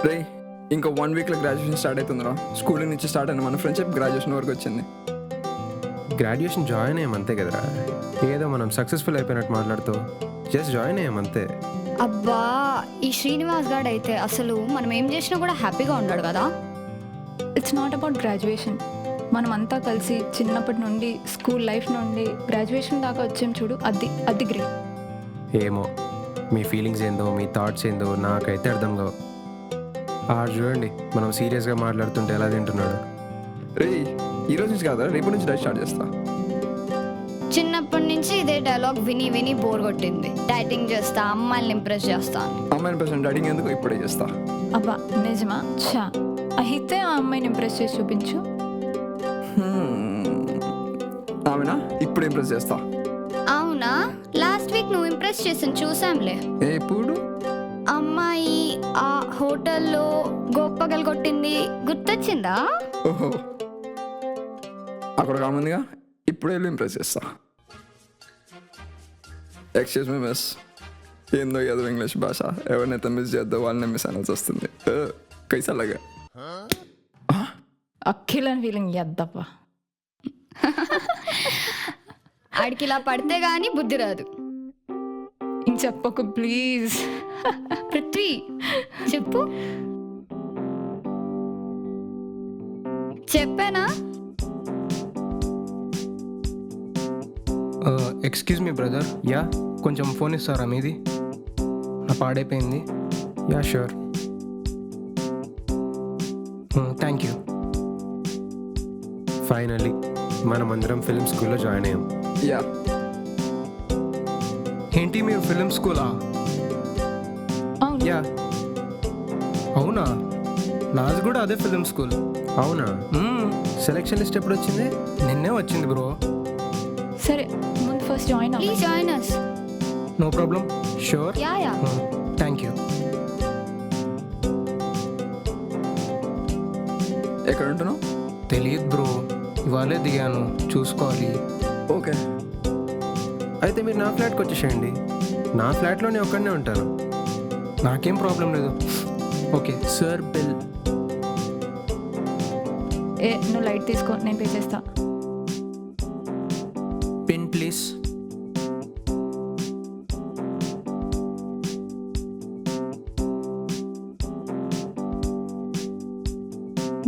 రే ఇంకా 1 వీక్లో graduation start అవుతుందిరా. స్కూలింగ్ నుంచి స్టార్ట్ అయిన మన ఫ్రెండ్షిప్ గ్రాడ్యుయేషన్ వరకు వచ్చింది. గ్రాడ్యుయేషన్ జాయిన్ అయ్యామంతే కదరా, ఏదో మనం సక్సెస్ఫుల్ అయిపోయినట్టు మాట్లాడుతూ జస్ట్ జాయిన్ అయ్యామంతే. అబ్బా ఈ శ్రీనివాస్ గాడు అయితే అసలు మనం ఏం చేసినా కూడా హ్యాపీగా ఉన్నాడు కదా. It's not about graduation. మనం అంతా కలిసి చిన్నప్పటి నుండి స్కూల్ లైఫ్ నుండి గ్రాడ్యుయేషన్ దాకా వచ్చాం చూడు, అది గ్రేట్. ఏమో మీ ఫీలింగ్స్ ఏందో మీ థాట్స్ ఏందో నాకైతే అర్థం కావు. చూడండి మనం సీరియస్గా మాట్లాడుతుంటే ఎలా తింటున్నాడు. రే ఈ రోజు నుంచి కాదా, రేపు నుంచి డైట్ స్టార్ట్ చేస్తా. చిన్నప్పటి నుంచి ఇదే డైలాగ్ విని విని బోర్ కొట్టింది. డైటింగ్ చేస్తా, అమ్మాయిని ఇంప్రెస్ చేస్తా. అమ్మాయిని పర్సెంట్ డైటింగ్ ఎందుకు, ఇప్పుడే చేస్తా. అబ్బా నిజమా? చా అయితే ఆ అమ్మాయిని ఇంప్రెస్ చేసి చూపించు. ఆమెనా ఇప్పుడు ఇంప్రెస్ చేస్తా. అవునా, లాస్ట్ వీక్ నువ్వు ఇంప్రెస్ చేసింది చూసాంలే. ఎప్పుడు? అమ్మాయి ఆ హోటల్లో గొప్పగలు కొట్టింది గుర్తొచ్చిందా? ఓహో అక్కడ కాముందిగా, ఇప్పుడు వెళ్ళి ఇంప్రెస్ చేస్తా. ఎక్స్క్యూజ్ మీ మిస్, ఏందో ఏదో ఇంగ్లీష్ భాష, ఎవరినైతే మిస్ చేద్దో వాళ్ళని మిస్ అనాల్సి వస్తుంది. కైసలాగా అఖిలని ఫీలింగ్ ఎద్దప్పా. ఆడికి ఇలా పడితే గానీ బుద్ధి రాదు. ఇంక చెప్పకు ప్లీజ్. పృథ్వీ చెప్పు. చెప్పానా? ఎక్స్క్యూజ్ మీ బ్రదర్, యా కొంచెం ఫోన్ ఇస్తారా మీది? నా పాడైపోయింది. Yeah sure. Thank you. Finally మనం అందరం ఫిల్మ్ స్కూల్లో జాయిన్ అయ్యాం. యా ఏంటి మీరు ఫిలిం స్కూలా? అవును. యా అవునా, నాది కూడా అదే ఫిలిం స్కూల్. అవునా, సెలెక్షన్ లిస్ట్ ఎప్పుడు వచ్చింది? నిన్నే వచ్చింది బ్రో. సరే ముందు first join please join us. No problem. Sure. Yeah yeah. Thank you. ఎక్కడ ఉంటున్నావు? తెలియదు బ్రో, ఇవాళే దిగాను, చూసుకోవాలి. ఓకే అయితే మీరు నా ఫ్లాట్కి వచ్చేసేయండి. నా ఫ్లాట్లోనే ఒక్కడనే ఉంటాను. నాకేం ప్రాబ్లం లేదు. Okay sir, bill. నువ్వు లైట్ తీసుకో, నేను పే చేస్తా. Pin please.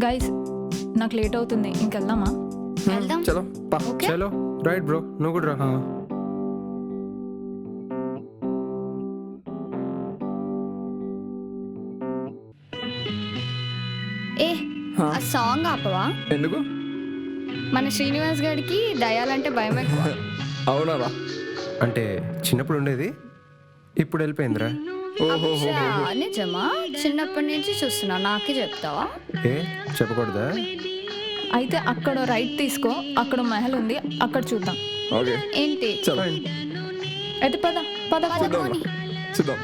గైస్ నాకు లేట్ అవుతుంది, ఇంకెళ్దామా? వెళ్దాం. చలో పా. ఓకే చలో రైట్ బ్రో, నువ్వు కూడా రా. ఏ ఆ సాంగ్ ఆపవా? ఎందుకు? మన శ్రీనివాస్ గారికి దయాలంటే భయం ఎక్కువ. అవునారా? అంటే చిన్నప్పుడు ఉండేది, ఇప్పుడు వెళ్ళిపోయిందిరా. ఓహో అచ్చా, నిజమా? చిన్నప్పటి నుంచి చూస్తున్నా, నాకే చెప్తావా? ఏ చెప్పకూడదా? అయితే అక్కడ రైట్ తీసుకో, అక్కడ మహల్ ఉంది, అక్కడ చూద్దాం. ఓకే ఏంటి? చలో అయితే పద పద పద. చూద్దాం చూద్దాం.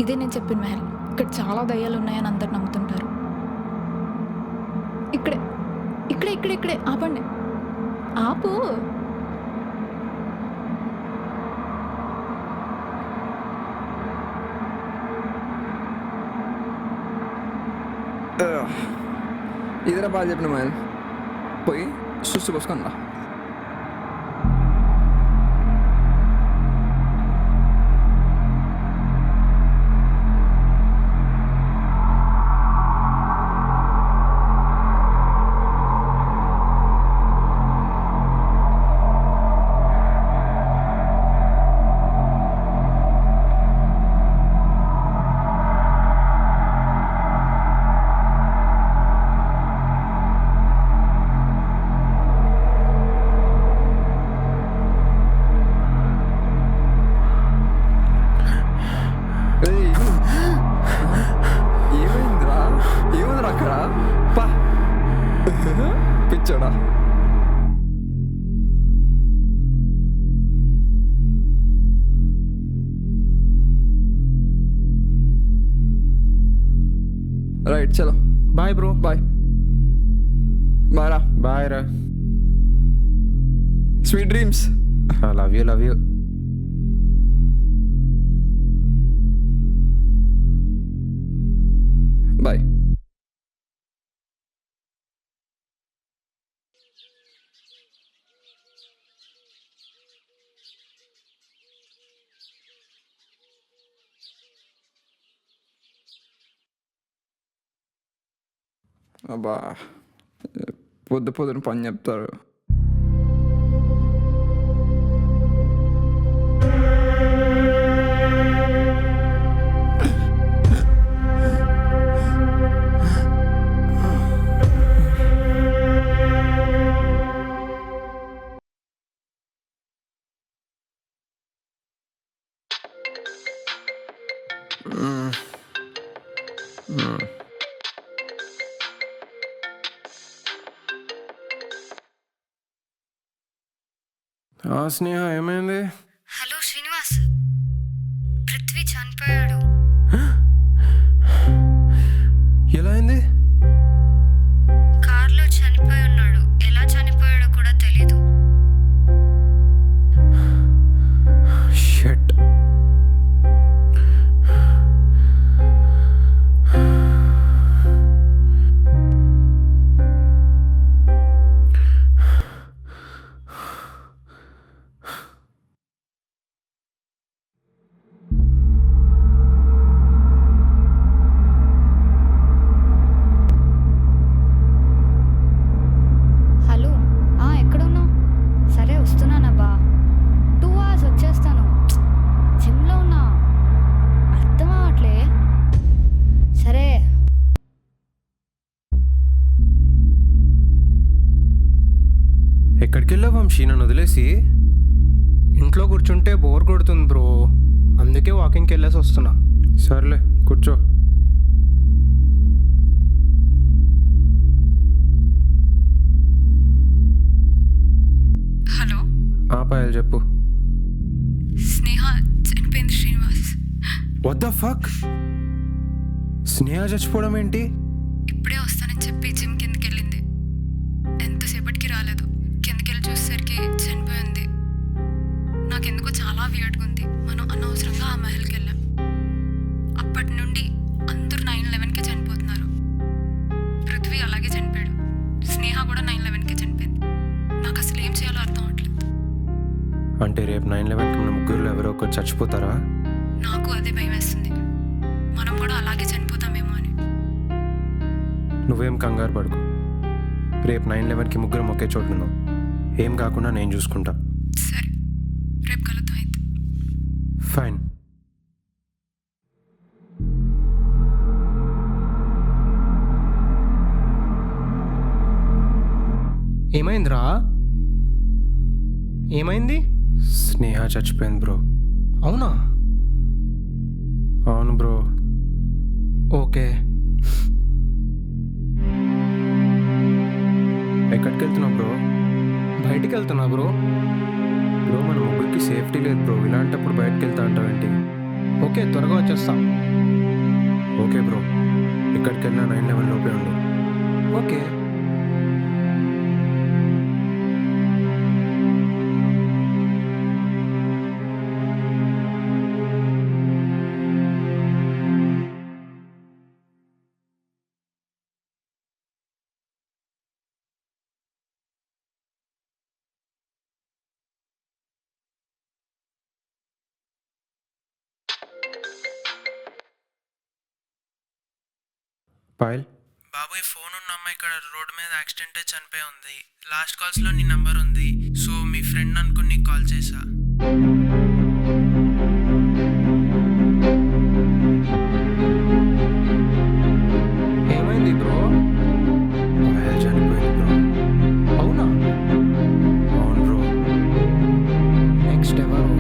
ఇదే నేను చెప్పిన మహల్. ఇక్కడ చాలా దయ్యాలు ఉన్నాయని అందరు నమ్ముతుంటారు. ఇక్కడే ఇక్కడే ఇక్కడే ఇక్కడే ఆపండి, ఆపు. ఇదిరా బాగా చెప్పిన మహల్, పోయి సుస్సు పోసుకుందా. ఏమైందిరా అక్కడ? పా పిచ్చోడా. రైట్ చలో బాయ్ బ్రో. బాయ్ బాయ్ రా. బాయ్ రా. Sweet dreams. Love you love you. Bye. అబ్బా పొద్దున పని చెప్తారు. స్నేహ ఏమైంది? హలో శ్రీనివాస్, పృథ్వీ చనిపోయాడు. ఎలా అయింది? కార్లో చనిపోయి ఉన్నాడు. ఎలా చనిపోయాడో కూడా తెలీదు. షట్. హలో, ఎక్కడున్నావు? సరే వస్తున్నానబ్బా. 2 hours వచ్చేస్తాను. జిమ్లో ఉన్నా. అర్థం అవట్లే. సరే. ఎక్కడికి వెళ్ళావు వంశీ నన్ను వదిలేసి? ఇంట్లో కూర్చుంటే బోర్ కొడుతుంది బ్రో, అందుకే వాకింగ్కి వెళ్ళేసి వస్తున్నా. సర్లే కూర్చో. హలో, పాయలు చెప్పు. స్నేహ చనిపోయింది Srinivas. What the fuck? Sneha చచ్చిపోవడం ఏంటి? ఇప్పుడే వస్తానని చెప్పి జిమ్ కిందకి వెళ్ళింది. ఎంతసేపటికి రాలేదు. కిందకి వెళ్ళి చూసేసరికి చనిపోయింది. నాకెందుకో చాలా వియర్డ్గా ఉంది. మనం అనవసరంగా ఆ మహల్కి వెళ్ళాం. అప్పటి నుండి అందరూ 9/11కి చనిపోతున్నారు. పృథ్వీ అలాగే చనిపోయాడు. స్నేహ కూడా 9/11కి చనిపోయింది. నాకు అసలు ఏం చేయాలో అర్థం అవట్లేదు. అంటే రేపు 9/11కి మన ముగ్గురులో ఎవరో ఒకరు చచ్చిపోతారా? నాకు అదే భయం వేస్తుంది. మనం కూడా అలాగే చనిపోతామేమో అని. నువ్వేం కంగారు పడుకో. రేపు 9/11కి ముగ్గురం ఒకే చోటు ఉన్నాం. ఏం కాకుండా నేను చూసుకుంటా. సరే, రేపు కలుద్దాం అయితే. ఫైన్. ఏమైందిరా? ఏమైంది? స్నేహ చచ్చిపోయింది బ్రో. అవునా? అవును బ్రో. ఓకే. ఎక్కడికి వెళ్తున్నావు బ్రో? బయటికి వెళ్తున్నా బ్రో. బ్రో మన ముగ్గురికి సేఫ్టీ లేదు బ్రో. ఇలాంటప్పుడు బయటకు వెళ్తా అంటావేంటి? ఓకే, త్వరగా వచ్చేస్తా. ఓకే బ్రో, ఎక్కడికి వెళ్ళినా 9/11 లోపే ఉండు. ఓకే. పాయల్, బాబోయ్, ఫోన్ ఉన్న అమ్మాయి ఇక్కడ రోడ్డు మీద యాక్సిడెంట్ అయి చనిపోయి ఉంది. లాస్ట్ కాల్స్లో నీ నంబర్ ఉంది. సో మీ ఫ్రెండ్ అనుకుని నీకు కాల్ చేశా. ఏమైంది బ్రో? పాయల్ చనిపోయింది బ్రో. అవునా? అవును బ్రో. నెక్స్ట్ ఎవరు?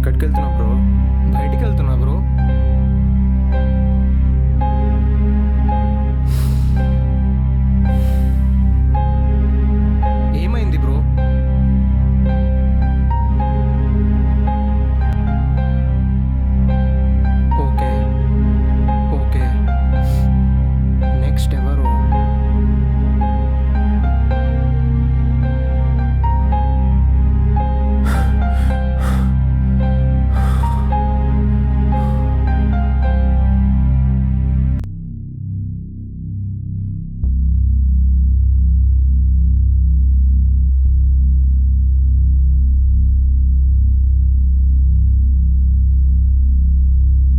ఎక్కడికి వెళ్తున్నావు బ్రో? బయటికి వెళ్తున్నా బ్రో. ఏమైంది బ్రో? ఓకే ఓకే, నెక్స్ట్ ఎవరు?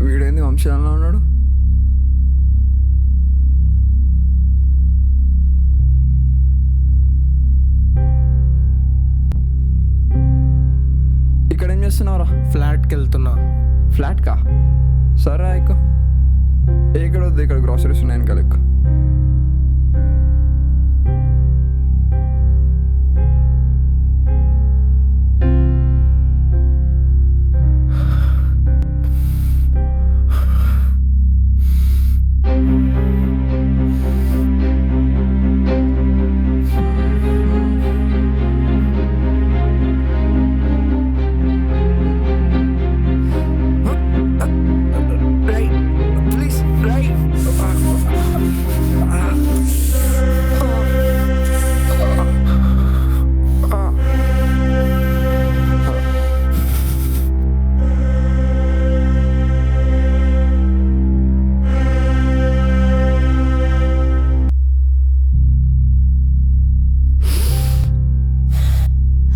వీడేంది వంశాలలో ఉన్నాడు? ఇక్కడ ఏం చేస్తున్నావురా? ఫ్లాట్కి వెళ్తున్నా. ఫ్లాట్ కా? సరే ఎక్కు. ఇక్కడ వద్దు, ఇక్కడ గ్రాసరీస్ ఉన్నాయి ఇంకా ఎక్కు.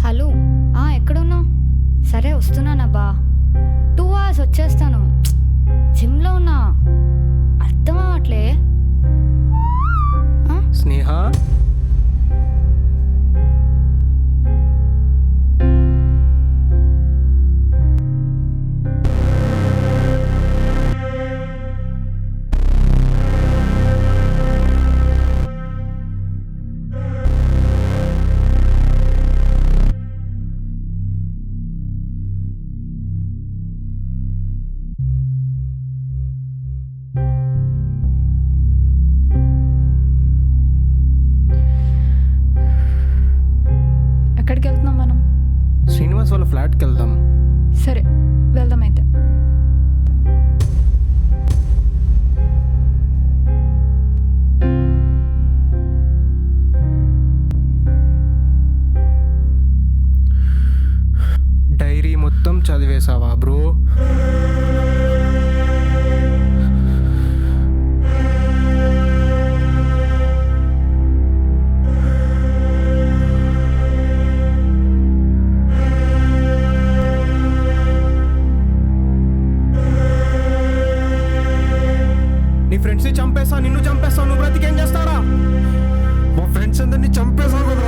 హలో, ఎక్కడున్నావు? సరే వస్తున్నానబ్బా, 2 hours వచ్చేస్తాను. జిమ్లో ఉన్నా, అర్థం అవ్వట్లే. స్నేహ, ఎక్కడికి వెళ్తున్నాం మనం? శ్రీనివాస్ వాళ్ళ ఫ్లాట్కి వెళ్దాం. సరే వెళ్దాం అయితే. డైరీ మొత్తం చదివేశావా బ్రో? నీ ఫ్రెండ్స్ని చంపేస్తా, నిన్ను చంపేస్తా, నువ్వు బ్రతికేం చేస్తారా? మా ఫ్రెండ్స్ అందరినీ చంపేశావు కదా.